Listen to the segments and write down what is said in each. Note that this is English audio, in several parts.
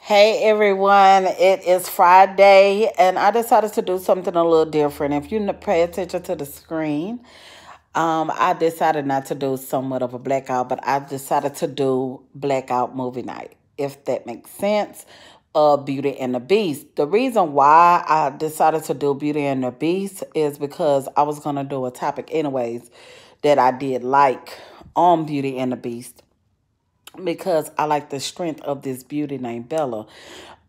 Hey everyone, it is Friday and I decided to do something a little different. If you pay attention to the screen, I decided not to do somewhat of a blackout, but I decided to do blackout movie night, if that makes sense. Beauty and the Beast. The reason why I decided to do Beauty and the Beast is because I was going to do a topic anyways that I did like on Beauty and the Beast because I like the strength of this beauty named Bella.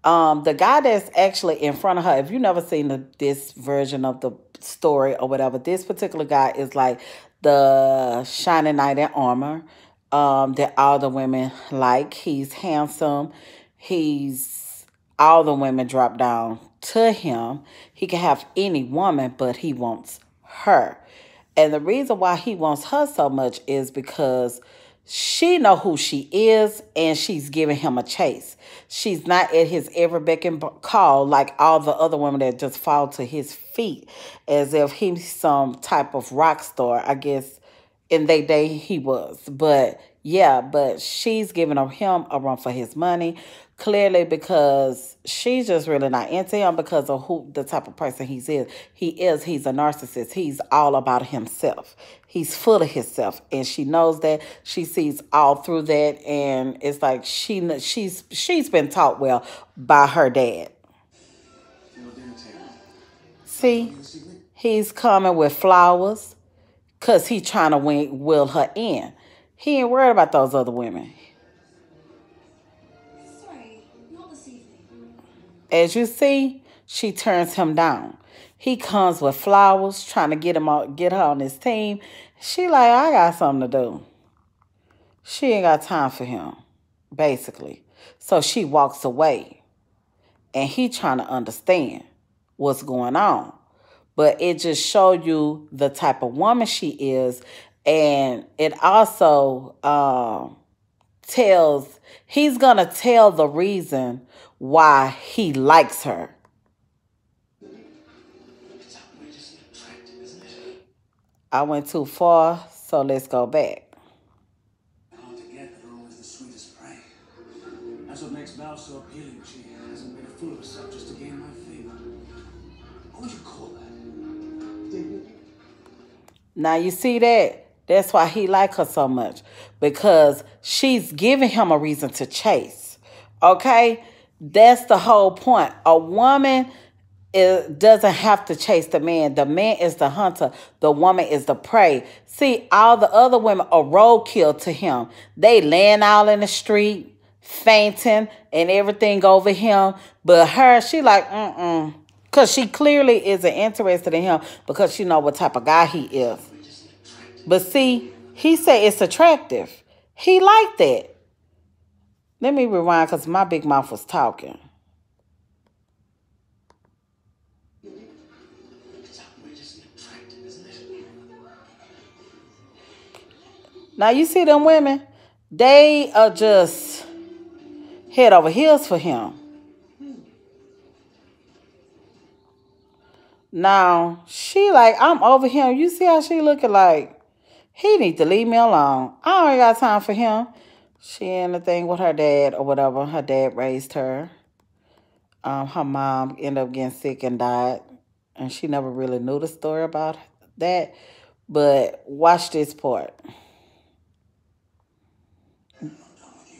The guy that's actually in front of her, if you've never seen this version of the story or whatever, this particular guy is like the shining knight in armor that all the women like. He's handsome. He's all the women drop down to him. He can have any woman, but he wants her. And the reason why he wants her so much is because she know who she is and she's giving him a chase. She's not at his every beck and call like all the other women that just fall to his feet as if he's some type of rock star. I guess in their day he was. But yeah, but she's giving him a run for his money. Clearly because she's just really not into him because of who the type of person he's a narcissist. He's all about himself. He's full of himself. And she knows that. She sees all through that. And it's like she's been taught well by her dad. See, he's coming with flowers because he's trying to will her in. He ain't worried about those other women. As you see, she turns him down. He comes with flowers, trying to get her on his team. She like, I got something to do. She ain't got time for him, basically. So she walks away. And he trying to understand what's going on. But it just showed you the type of woman she is. And it also he's going to tell the reason why he likes her. I went too far, so let's go back. Hard to get, but always the sweetest prey. That's what makes Val so appealing. She hasn't made a fool of herself just to gain my favor. What would you call that? Dignity? Now you see that? That's why he like her so much. Because she's giving him a reason to chase. Okay? That's the whole point. A woman doesn't have to chase the man. The man is the hunter. The woman is the prey. See, all the other women are roadkill to him. They laying out in the street, fainting, and everything over him. But her, she like, because she clearly isn't interested in him because she know what type of guy he is. But see, he said it's attractive. He liked that. Let me rewind because my big mouth was talking. It's outrageously attractive, isn't it? Now, you see them women? They are just head over heels for him. Now, she like, I'm over him. You see how she looking like, he need to leave me alone. I don't got time for him. She in the thing with her dad or whatever. Her dad raised her. Her mom ended up getting sick and died. And she never really knew the story about that. But watch this part. I'm not done with you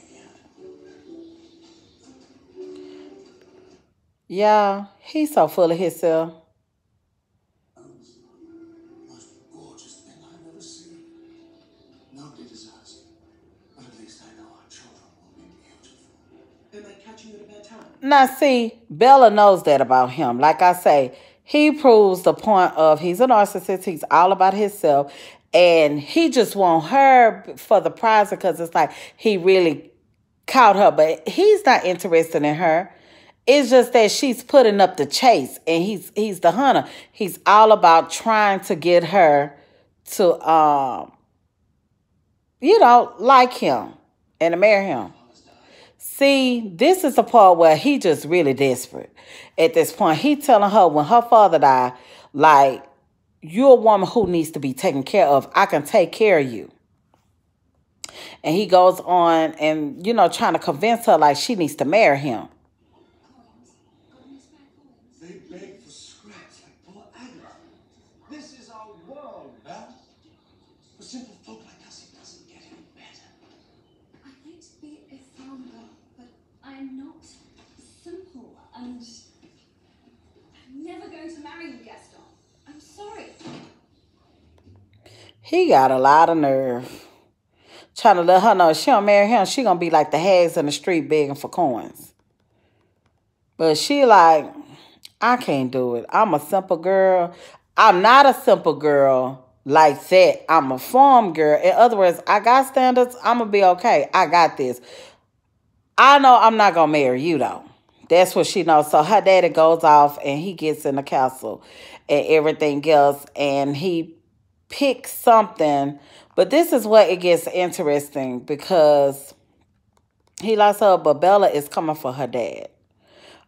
yet. Yeah, he's so full of himself. Most gorgeous thing I've ever seen. Nobody deserves it. But at least I know our children will be beautiful. Am I catching you at a bad time? Now, see, Bella knows that about him. Like I say, he proves the point of he's a narcissist. He's all about himself. And he just want her for the prize because it's like he really caught her. But he's not interested in her. It's just that she's putting up the chase. And he's the hunter. He's all about trying to get her to, like him and to marry him. See, this is the part where he just really desperate. At this point, he telling her when her father died, like, you're a woman who needs to be taken care of. I can take care of you. And he goes on and, trying to convince her like she needs to marry him. He got a lot of nerve. Trying to let her know if she don't marry him, she gonna be like the hags in the street begging for coins. But she like, I can't do it. I'm a simple girl. I'm not a simple girl like that. I'm a farm girl. In other words, I got standards. I'm gonna be okay. I got this. I know I'm not gonna marry you though. That's what she knows. So her daddy goes off and he gets in the castle and everything else, and he picks something. But this is what it gets interesting because he likes her, but Bella is coming for her dad.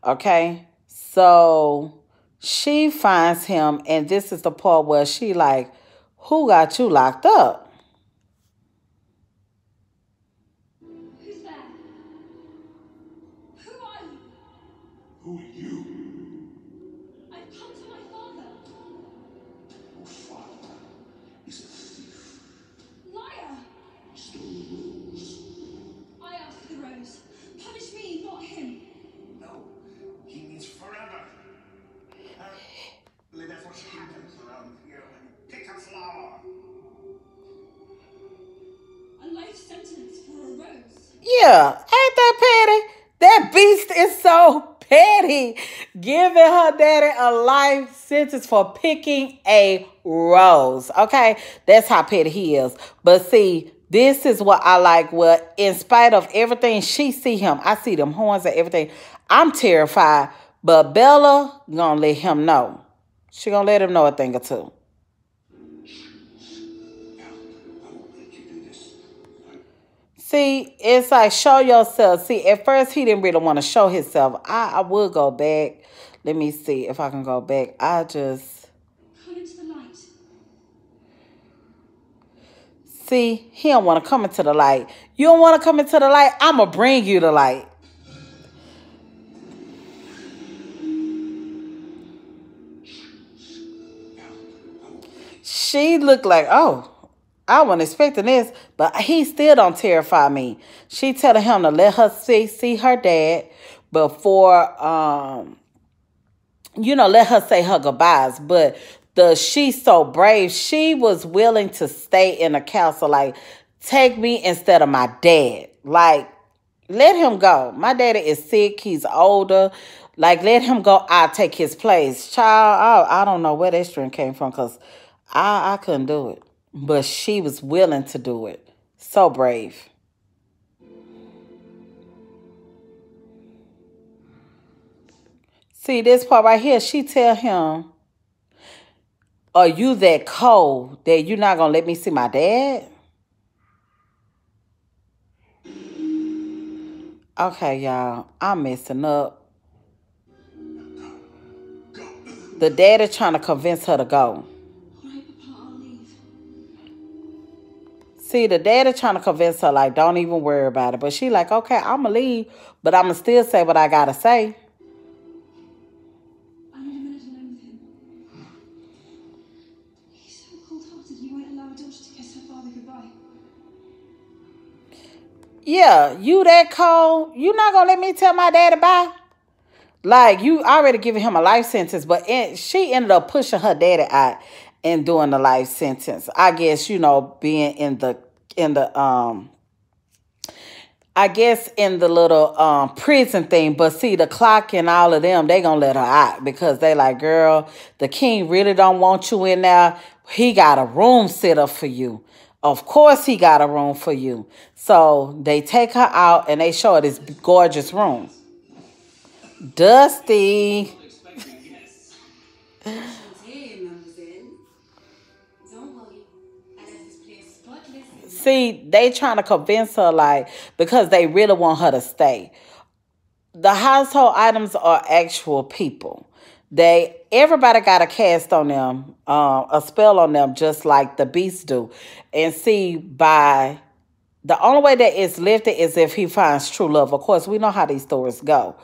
Okay? So she finds him, and this is the part where she like, who got you locked up? Who's there? Who are you? Who are you? I've come to my father. Your father is a thief. Liar! He stole the rose. I asked for the rose. Punish me, not him. No, he means forever. Believe that's what happens around here when you pick a flower. A life sentence for a rose. Yeah, ain't that petty? That beast is so petty. Giving her daddy a life sentence for picking a rose. Okay, that's how petty he is. But see, this is what I like. Well, in spite of everything, she see him. I see them horns and everything. I'm terrified. But Bella gonna let him know. She gonna let him know a thing or two. See, it's like, show yourself. See, at first he didn't really want to show himself. I would go back. Let me see if I can go back. Come into the light. See, he don't want to come into the light. You don't want to come into the light? I'm going to bring you the light. She looked like, oh, I wasn't expecting this, but he still don't terrify me. She telling him to let her see her dad before, let her say her goodbyes. But she's so brave. She was willing to stay in the castle. Like, take me instead of my dad. Like, let him go. My daddy is sick. He's older. Like, let him go. I'll take his place. Child, I don't know where that strength came from because I couldn't do it. But she was willing to do it. So brave. See, this part right here, she tell him, are you that cold that you're not going to let me see my dad? Okay, y'all, I'm messing up. The daddy trying to convince her to go. See, the daddy trying to convince her, like, don't even worry about it. But she like, okay, I'm going to leave, but I'm going to still say what I got to say. I need a minute alone with him. He's so cold-hearted, he won't allow a daughter to kiss her father goodbye. Yeah, you that cold? You not going to let me tell my daddy bye? Like, you already giving him a life sentence, but she ended up pushing her daddy out and doing the life sentence. I guess, being in the I guess in the little prison thing. But see, the clock and all of them, they gonna let her out because they like, girl, the king really don't want you in there. He got a room set up for you. Of course he got a room for you. So they take her out and they show her this gorgeous room. Dusty. See, they trying to convince her, like, because they really want her to stay. The household items are actual people. Everybody got a cast on them, a spell on them, just like the beasts do. And see, the only way that it's lifted is if he finds true love. Of course, we know how these stories go.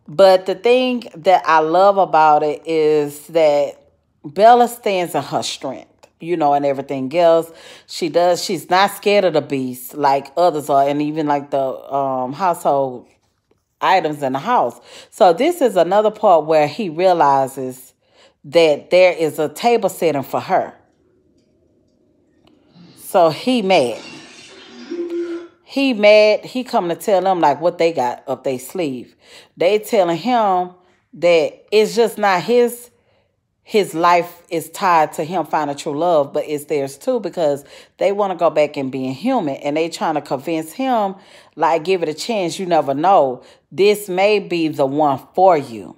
But the thing that I love about it is that Bella stands in her strength. And everything else she does. She's not scared of the beast like others are, and even like the household items in the house. So this is another part where he realizes that there is a table setting for her. So he mad. He mad. He coming to tell them like what they got up their sleeve. They telling him that it's just not his life is tied to him finding true love, but it's theirs too because they want to go back and being human, and they trying to convince him like give it a chance. You never know. This may be the one for you.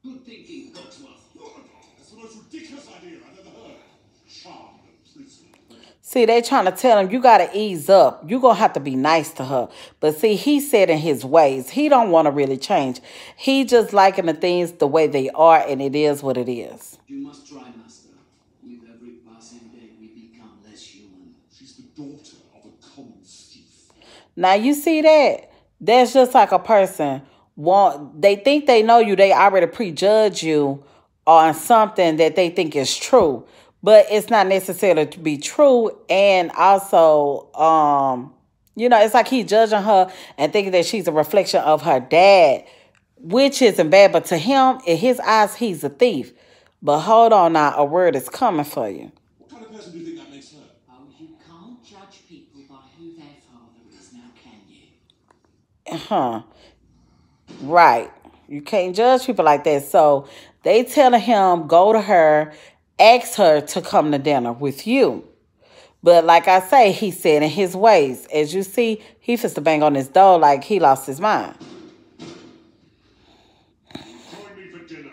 Good thinking, Cogsworth. That's the most ridiculous idea I've ever heard. Charmed prison. See, they trying to tell him, you got to ease up. You going to have to be nice to her. But see, he said in his ways, he don't want to really change. He just liking the things the way they are, and it is what it is. You must try, Master. With every passing day, we become less human. She's the daughter of a common thief. Now, you see that? That's just like a person. They think they know you. They already prejudge you on something that they think is true. But it's not necessarily to be true. And also, it's like he judging her and thinking that she's a reflection of her dad, which isn't bad. But to him, in his eyes, he's a thief. But hold on now, a word is coming for you. What kind of person do you think that makes her? Oh, you can't judge people by who their father is now, can you? Huh. Right. You can't judge people like that. So they telling him, go to her, ask her to come to dinner with you. But like I say, he said in his ways. As you see, he fits to bang on his door like he lost his mind. Join me for dinner.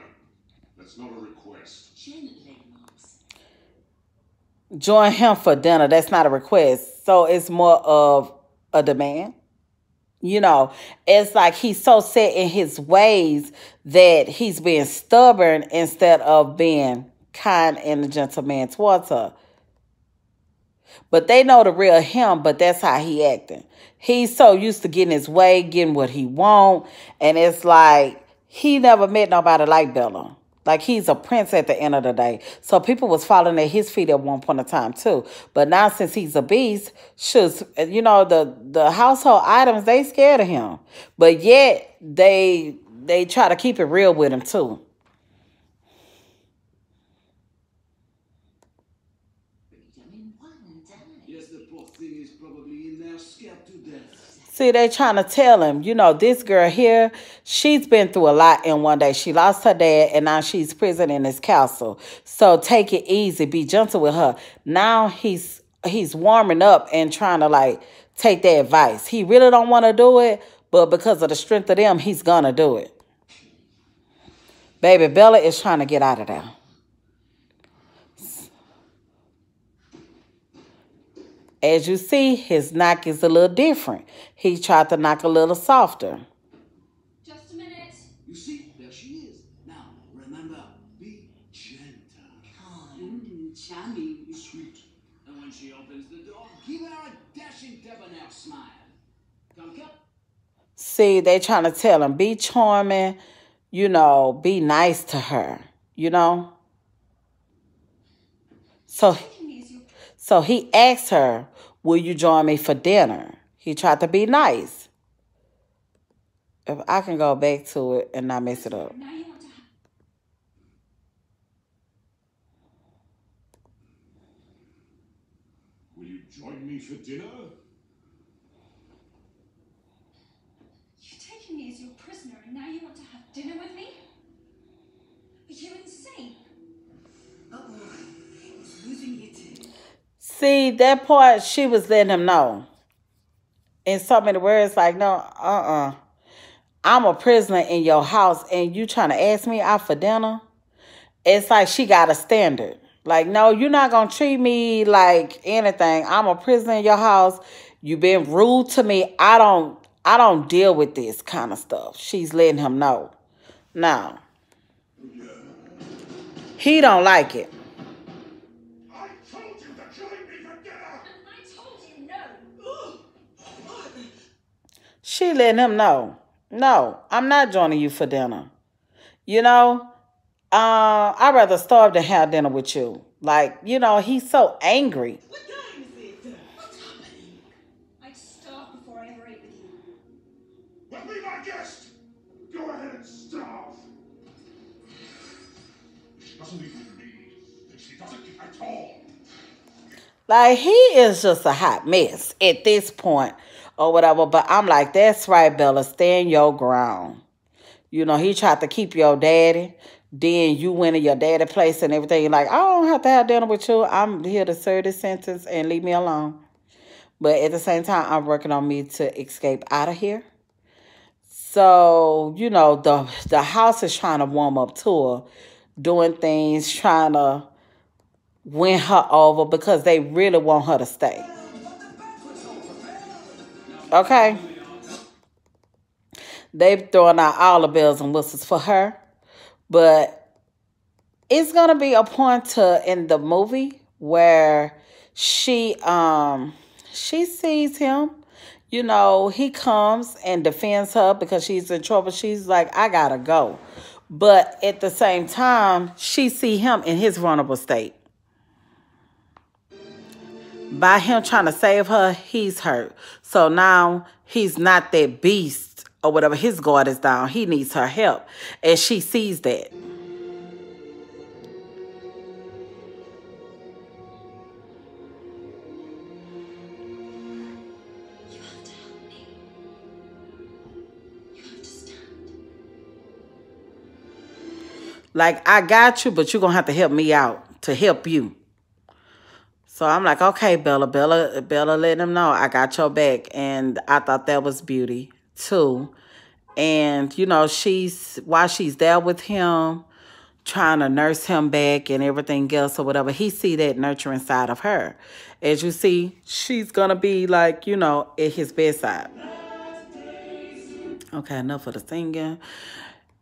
That's not a request. Gently, Moss. Join him for dinner. That's not a request. So it's more of a demand. It's like he's so set in his ways that he's being stubborn instead of being kind and a gentleman towards her. But they know the real him, but that's how he acting. He's so used to getting his way, getting what he want, and it's like he never met nobody like Bella. Like he's a prince at the end of the day. So people was falling at his feet at one point in time too. But now since he's a beast, the household items, they scared of him. But yet they try to keep it real with him too. Yes, the poor thing is probably in there scared to death. See, they trying to tell him, this girl here, she's been through a lot in one day. She lost her dad, and now she's prison in this castle. So take it easy. Be gentle with her. Now he's warming up and trying to, take their advice. He really don't want to do it, but because of the strength of them, he's going to do it. Baby, Bella is trying to get out of there. As you see, his knock is a little different. He tried to knock a little softer. Just a minute. You see, there she is. Now, remember, be gentle. Kind, charming. Sweet. And when she opens the door, give her a dashing debonair smile. Come. See, they trying to tell him, be charming, be nice to her, So he asked her, will you join me for dinner? He tried to be nice. If I can go back to it and not mess it up. Now you want to Will you join me for dinner? You're taking me as your prisoner, and now you want to have dinner with me? Are you insane? Uh-oh. He's losing it. See, that part, she was letting him know. In so many words, like, no, I'm a prisoner in your house, and you trying to ask me out for dinner? It's like she got a standard. Like, no, you're not going to treat me like anything. I'm a prisoner in your house. You've been rude to me. I don't deal with this kind of stuff. She's letting him know. Now, he don't like it. She letting him know, no, I'm not joining you for dinner. I'd rather starve than have dinner with you. He's so angry. What time is it? What's happening? I'd starve before I ever ate with you. Well, be my guest! Go ahead and starve! She doesn't even need. She doesn't at all. Like, he is just a hot mess at this point or whatever. But I'm like, that's right, Bella. Stand your ground. You know, he tried to keep your daddy. Then you went to your daddy place and everything. You're like, I don't have to have dinner with you. I'm here to serve this sentence and leave me alone. But at the same time, I'm working on me to escape out of here. So, you know, the house is trying to warm up to her, doing things, trying to win her over because they really want her to stay. Okay? They've thrown out all the bells and whistles for her. But it's going to be a point in the movie where she sees him. You know, he comes and defends her because she's in trouble. She's like, I gotta go. But at the same time, she see him in his vulnerable state. By him trying to save her, he's hurt. So now he's not that beast or whatever. His guard is down. He needs her help. And she sees that. Like, I got you, but you're going to have to help me out to help you. So I'm like, okay, Bella let him know I got your back. And I thought that was beauty, too. And, you know, while she's there with him, trying to nurse him back and everything else or whatever, he see that nurturing side of her. As you see, she's going to be like, you know, at his bedside. Okay, enough of the singing.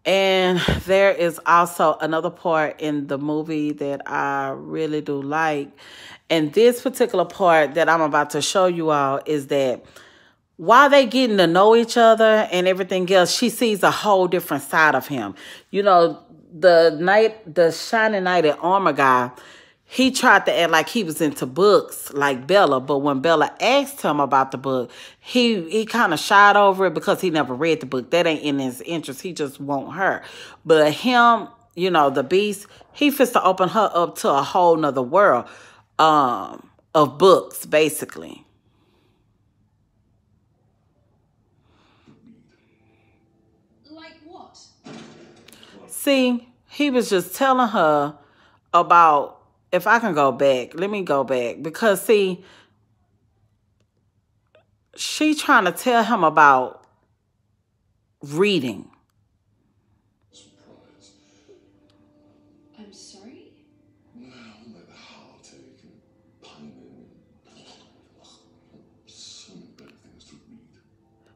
And there is also another part in the movie that I really do like. And this particular part that I'm about to show you all is that while they getting to know each other and everything else, she sees a whole different side of him. You know, the Shining Knight in Armor guy, he tried to act like he was into books like Bella, but when Bella asked him about the book, he kind of shied over it because he never read the book. That ain't in his interest. He just want her. But him, you know, the Beast, he fits to open her up to a whole nother world of books, basically. Like what? See, he was just telling her about, if I can go back, let me go back. Because, see, she trying to tell him about reading. Surprise. I'm sorry? Well, like the heartache and pining and so many better things to read.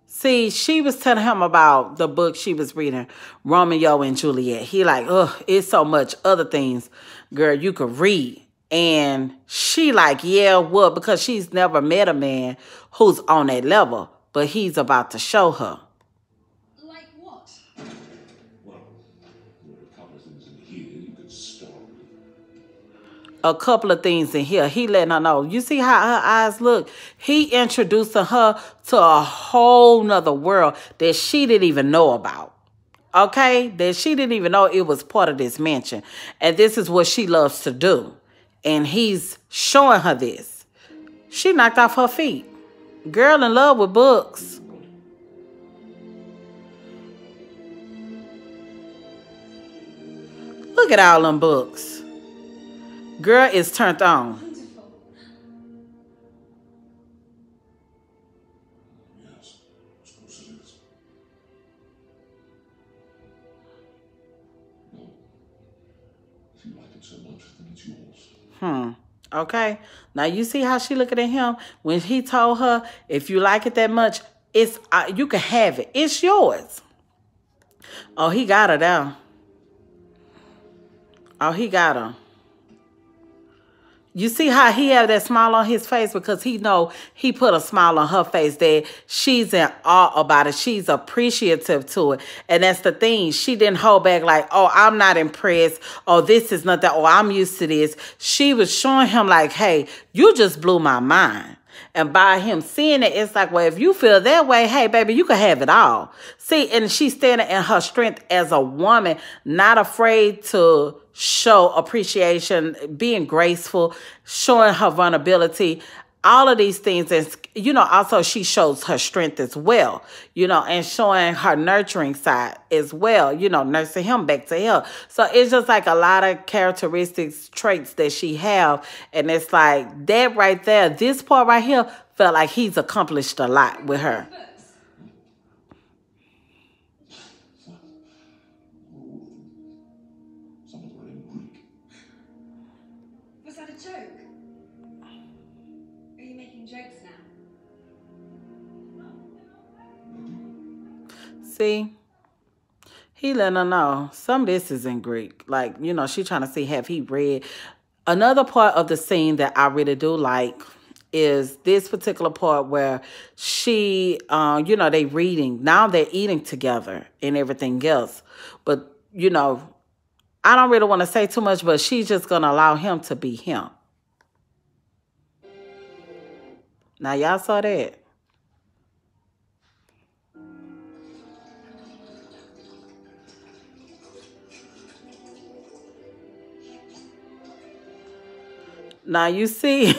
See, she was telling him about the book she was reading, Romeo and Juliet. He like, ugh, it's so much other things, girl, you could read. And she like, yeah, what? Because she's never met a man who's on that level. But he's about to show her. Like what? Well, there are a couple of things in here you could start with. A couple of things in here. He letting her know. You see how her eyes look? He introducing her to a whole nother world that she didn't even know about. Okay? That she didn't even know it was part of this mansion. And this is what she loves to do. And he's showing her this. She knocked off her feet. Girl in love with books. Look at all them books. Girl is turned on. Wonderful. Yes, I suppose it is. No. If you like it so much, then it's yours. Okay. Now you see how she looking at him when he told her, if you like it that much, it's you can have it. It's yours. Oh, he got her down. Oh, he got her. You see how he had that smile on his face because he know he put a smile on her face that she's in awe about it. She's appreciative to it. And that's the thing. She didn't hold back like, oh, I'm not impressed. Oh, this is not that. Oh, I'm used to this. She was showing him like, hey, you just blew my mind. And by him seeing it, it's like, well, if you feel that way, hey, baby, you can have it all. See, and she's standing in her strength as a woman, not afraid to show appreciation, being graceful, showing her vulnerability, all of these things. And, you know, also she shows her strength as well, you know, and showing her nurturing side as well, you know, nursing him back to health. So it's just like a lot of characteristics, traits that she have. And it's like that right there, this part right here felt like he's accomplished a lot with her. Someone's writing Greek. Was that a joke? Are you making jokes now? See? He letting her know some of this is in Greek. Like, you know, she trying to see, have he read? Another part of the scene that I really do like is this particular part where she, you know, they reading. Now they're eating together and everything else. But, you know, I don't really want to say too much, but she's just going to allow him to be him. Now, y'all saw that. Now, you see,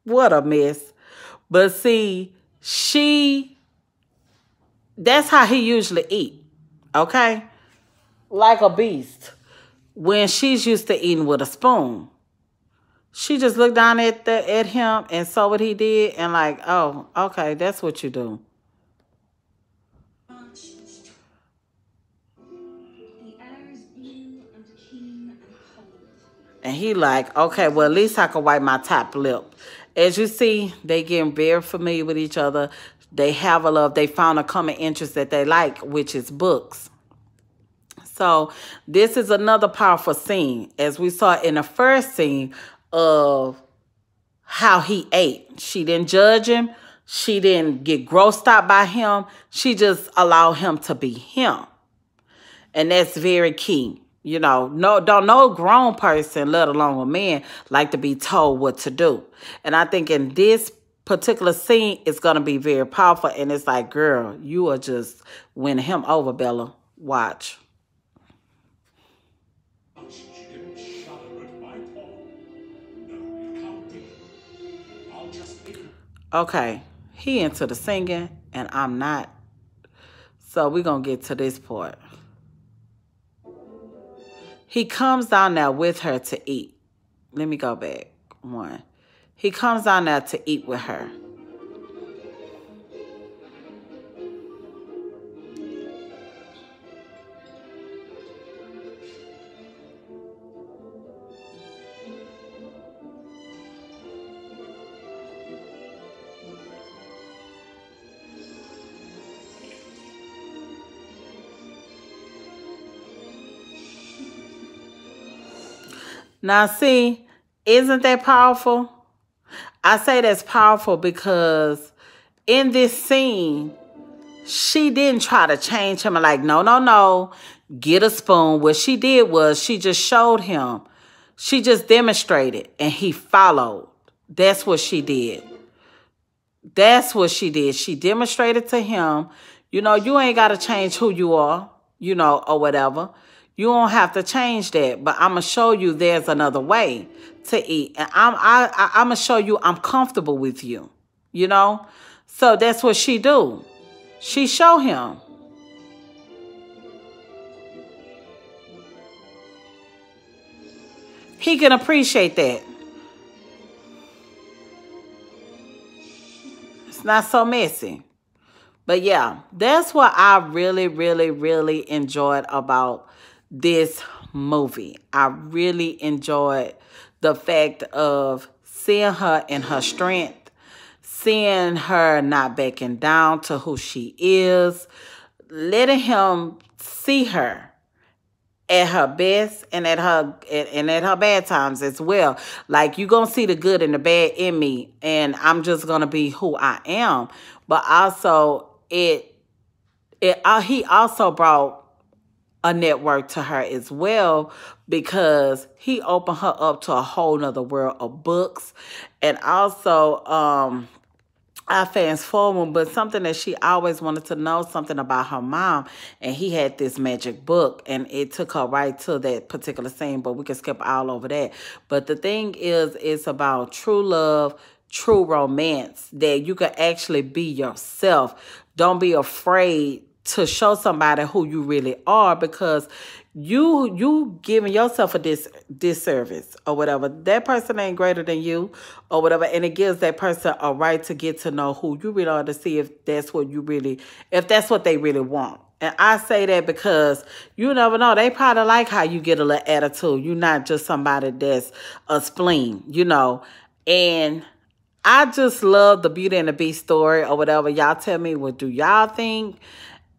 what a mess. But see, that's how he usually eat, okay? Like a beast. When she's used to eating with a spoon. She just looked down at him and saw what he did and like, oh, okay, that's what you do. The air is blue and keen and cold. And he like, okay, well, at least I can wipe my top lip. As you see, they getting very familiar with each other. They have a love. They found a common interest that they like, which is books. So this is another powerful scene, as we saw in the first scene of how he ate. She didn't judge him. She didn't get grossed out by him. She just allowed him to be him. And that's very key. You know, no grown person, let alone a man, like to be told what to do. And I think in this particular scene, it's going to be very powerful. And it's like, girl, you are just winning him over, Bella. Watch. She didn't shudder at my call. No, it can't be. I'll just be. Okay, he into the singing, and I'm not. So we're going to get to this part. He comes down there with her to eat. Let me go back. One. He comes down there to eat with her. Now, see, isn't that powerful? I say that's powerful because in this scene, she didn't try to change him and like, no, get a spoon. What she did was she just showed him. She just demonstrated and he followed. That's what she did. That's what she did. She demonstrated to him, you know, you ain't got to change who you are, you know, or whatever. You don't have to change that, but I'm going to show you there's another way to eat. And I'm going to show you I'm comfortable with you, you know? So that's what she do. She show him. He can appreciate that. It's not so messy. But yeah, that's what I really, really, really enjoyed about this movie. I really enjoyed the fact of seeing her in her strength, seeing her not backing down to who she is, letting him see her at her best and at her bad times as well. Like, you're going to see the good and the bad in me, and I'm just going to be who I am. But also, he also brought a network to her as well, because he opened her up to a whole nother world of books. And also, I fast forward, but something that she always wanted to know, something about her mom, and he had this magic book, and it took her right to that particular scene, but we can skip all over that. But the thing is, it's about true love, true romance, that you can actually be yourself. Don't be afraid to show somebody who you really are, because you giving yourself a disservice or whatever. That person ain't greater than you or whatever, and it gives that person a right to get to know who you really are, to see if that's what they really want. And I say that because you never know. They probably like how you get a little attitude. You're not just somebody that's a spleen, you know. And I just love the Beauty and the Beast story or whatever. Y'all tell me, what do y'all think?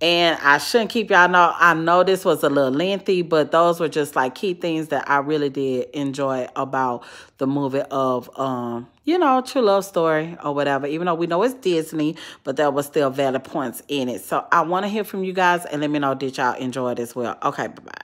And I shouldn't keep y'all know. I know this was a little lengthy, but those were just like key things that I really did enjoy about the movie of, you know, True Love Story or whatever. Even though we know it's Disney, but there was still valid points in it. So I want to hear from you guys and let me know, did y'all enjoy it as well? Okay, bye-bye.